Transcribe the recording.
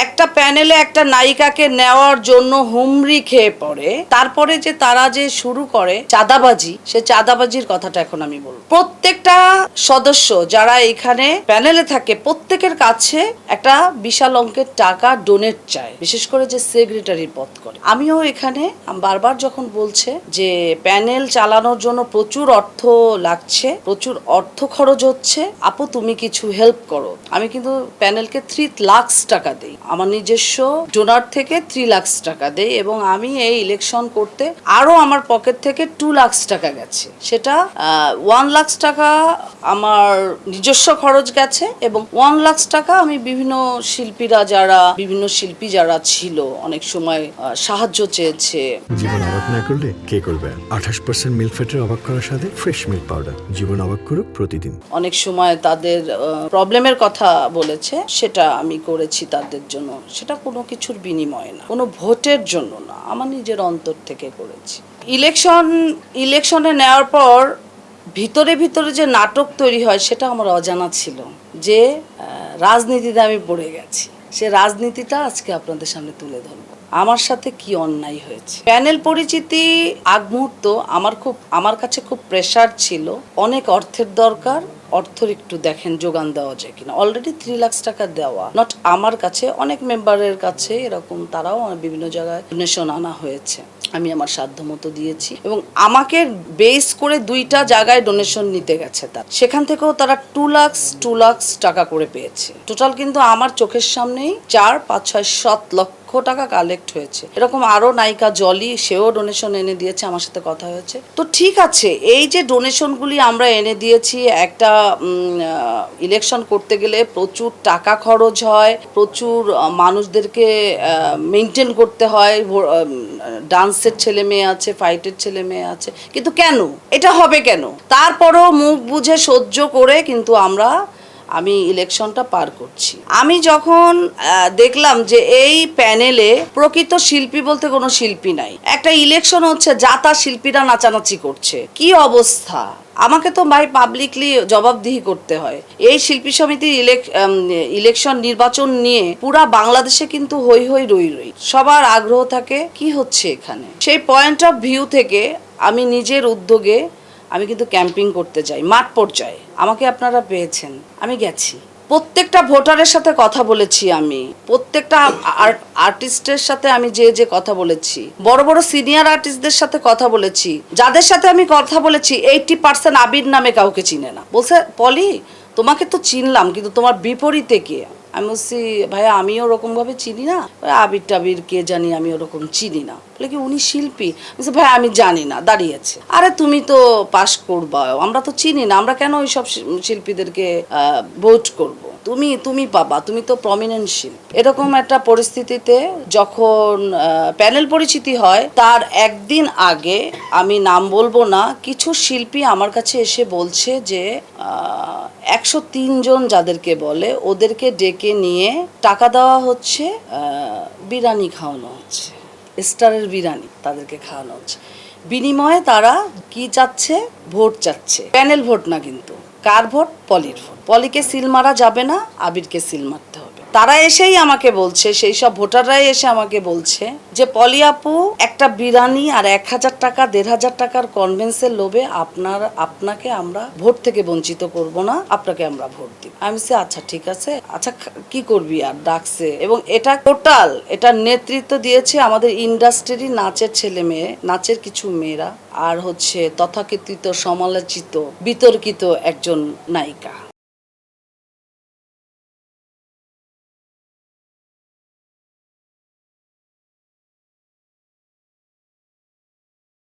একটা প্যানেলে একটা নায়িকাকে নেওয়ার জন্য হুমড়ি খেয়ে পড়ে, তারপরে যে তারা যে শুরু করে চাঁদাবাজি, সে চাঁদাবাজির কথাটা এখন আমি বলবো। প্রত্যেকটা সদস্য যারা এখানে প্যানেলে থাকে প্রত্যেকের কাছে একটা বিশাল অঙ্কের টাকা ডোনেট চায়, বিশেষ করে যে সেক্রেটারির পদ করে। আমিও এখানে বারবার যখন বলছে যে প্যানেল চালানোর জন্য প্রচুর অর্থ লাগছে, প্রচুর অর্থ খরচ হচ্ছে, আপু তুমি কিছু হেল্প করো। আমি কিন্তু প্যানেলকে 3 লাখ টাকা দেই, আমার নিজস্ব ডোনার থেকে 3 লাখ টাকা দেই, এবং আমি এই ইলেকশন করতে আরো আমার পকেট থেকে 2 লাখ টাকা গেছে। সেটা 1 লাখ টাকা আমার নিজস্ব খরচ গেছে, এবং 1 লাখ টাকা আমি বিভিন্ন শিল্পী যারা ছিল অনেক সময় সাহায্য চেয়েছে। জীবন অবাক না করলে কে করবে? 28% মিল্ক ফ্যাটের অবাক করার সাথে ফ্রেশ মিল্ক পাউডার। জীবন অবাক করুক প্রতিদিন। অনেক সময় তাদের প্রবলেমের কথা বলেছে, সেটা আমি করেছি তাদের জন্য। সেটা কোনো কিছুর বিনিময়ে না, কোনো ভোটের জন্য না, আমার নিজের অন্তর থেকে করেছি। ইলেকশনে নেওয়ার পর ভিতরে ভিতরে যে নাটক তৈরি হয় সেটা আমার অজানা ছিল, যে রাজনীতিতে আমি পড়ে গেছি। সে রাজনীতিটা আজকে আপনাদের সামনে তুলে ধরবো, আমার সাথে কি অন্যায় হয়েছে। প্যানেল পরিচিতি আগ মুহূর্ত আমার কাছে খুব প্রেসার ছিল, অনেক অর্থের দরকার, অর্থের একটু দেখেন যোগান দেওয়া যায় কিনা। অলরেডি 3 লাখ টাকা দেওয়া, নট আমার কাছে, অনেক মেম্বারের কাছে এরকম, তারাও বিভিন্ন জায়গায় ডোনেশন আনা হয়েছে, আমি আমার সাধ্য মতো দিয়েছি, এবং আমাকে বেস করে 2টা জায়গায় ডোনেশন নিতে গেছে তার, সেখান থেকেও তারা 2 লাখ টাকা করে পেয়েছে। টোটাল কিন্তু আমার চোখের সামনেই 4, 5, 6, 7 লক্ষ টাকা কালেক্ট হয়েছে। এরকম আরো নায়িকা জলি, সেও ডোনেশন এনে দিয়েছে, আমার সাথে কথা হয়েছে। তো ঠিক আছে, এই যে ডোনেশনগুলি আমরা এনে দিয়েছি, একটা ইলেকশন করতে গেলে প্রচুর টাকা খরচ হয়, প্রচুর মানুষদেরকে মেনটেন করতে হয়, ডান্সের ছেলে মেয়ে আছে, ফাইটের ছেলে মেয়ে আছে, কিন্তু কেন এটা হবে কেন? তারপরও মুখ বুঝে সহ্য করে কিন্তু আমি ইলেকশনটা পার করছি। আমি যখন দেখলাম যে এই প্যানেলে প্রকৃত শিল্পী বলতে কোনো শিল্পী নাই, একটা ইলেকশন হচ্ছে যা তা শিল্পীরা নাচানাচি করছে, কি অবস্থা! আমাকে তো ভাই পাবলিকলি জবাবদিহি করতে হয়। এই শিল্পী সমিতির ইলেকশন নির্বাচন নিয়ে পুরা বাংলাদেশে কিন্তু হই হই রই রই, সবার আগ্রহ থাকে কি হচ্ছে এখানে। সেই পয়েন্ট অফ ভিউ থেকে আমি নিজের উদ্যোগে আমি কিন্তু ক্যাম্পিং করতে যাই মাঠ পর্যায়ে। আমাকে আপনারা পেয়েছেন, আমি গেছি, প্রত্যেকটা ভোটারের সাথে কথা বলেছি, আমি প্রত্যেকটা আর্টিস্টের সাথে আমি যে কথা বলেছি, বড় বড় সিনিয়র আর্টিস্টদের সাথে কথা বলেছি, যাদের সাথে আমি কথা বলেছি 80% আবির নামে কাউকে চিনে না। বলছে পলি তোমাকে তো চিনলাম, কিন্তু তোমার বিপরীতে কে? আমি বলছি ভাইয়া আমিও ওরকমভাবে চিনি না, আবির টাবির কে জানি, আমি ওরকম চিনি না। বলে কি উনি শিল্পী? বলছে ভাই আমি জানি না, দাঁড়িয়েছে। আরে তুমি তো পাশ করবা, আমরা তো চিনি না, আমরা কেন ওই সব শিল্পীদেরকে ভোট করব? তুমি পাবা, তুমি তো প্রমিনেন্ট শিল্পী। এরকম একটা পরিস্থিতিতে যখন প্যানেল পরিচিতি হয়, তার একদিন আগে, আমি নাম বলবো না, কিছু শিল্পী আমার কাছে এসে বলছে যে 103 জন যাদেরকে বলে ওদেরকে ডেকে নিয়ে টাকা দেওয়া হচ্ছে, বিরিয়ানি খাওয়ানো হচ্ছে, স্টারের বিরিয়ানি তাদেরকে খাওয়ানো হচ্ছে। বিনিময়ে তারা কি চাচ্ছে? ভোট চাচ্ছে। প্যানেল ভোট না কিন্তু, কার ভোট? পলির ভোট। পলিকে সিল মারা যাবে না, আবিরকে সিল মারতে হবে। তারা এসেই আমাকে বলছে, সেই সব ভোটাররাই এসে আমাকে বলছে যে পলি আপু একটা বিরিয়ানি আর 1000 টাকা 1500 টাকার কনভেন্সের লোভে আপনাকে আমরা ভোট থেকে বঞ্চিত করব না, আপনাকে আমরা ভোট দিব। আমি বলছি আচ্ছা ঠিক আছে, আচ্ছা কি করবি আর, ডাকছে। এবং এটা টোটাল এটার নেতৃত্ব দিয়েছে আমাদের ইন্ডাস্ট্রির নাচের ছেলে মেয়ে, নাচের কিছু মেয়েরা, আর হচ্ছে তথাকথিত সমালোচিত বিতর্কিত একজন নায়িকা।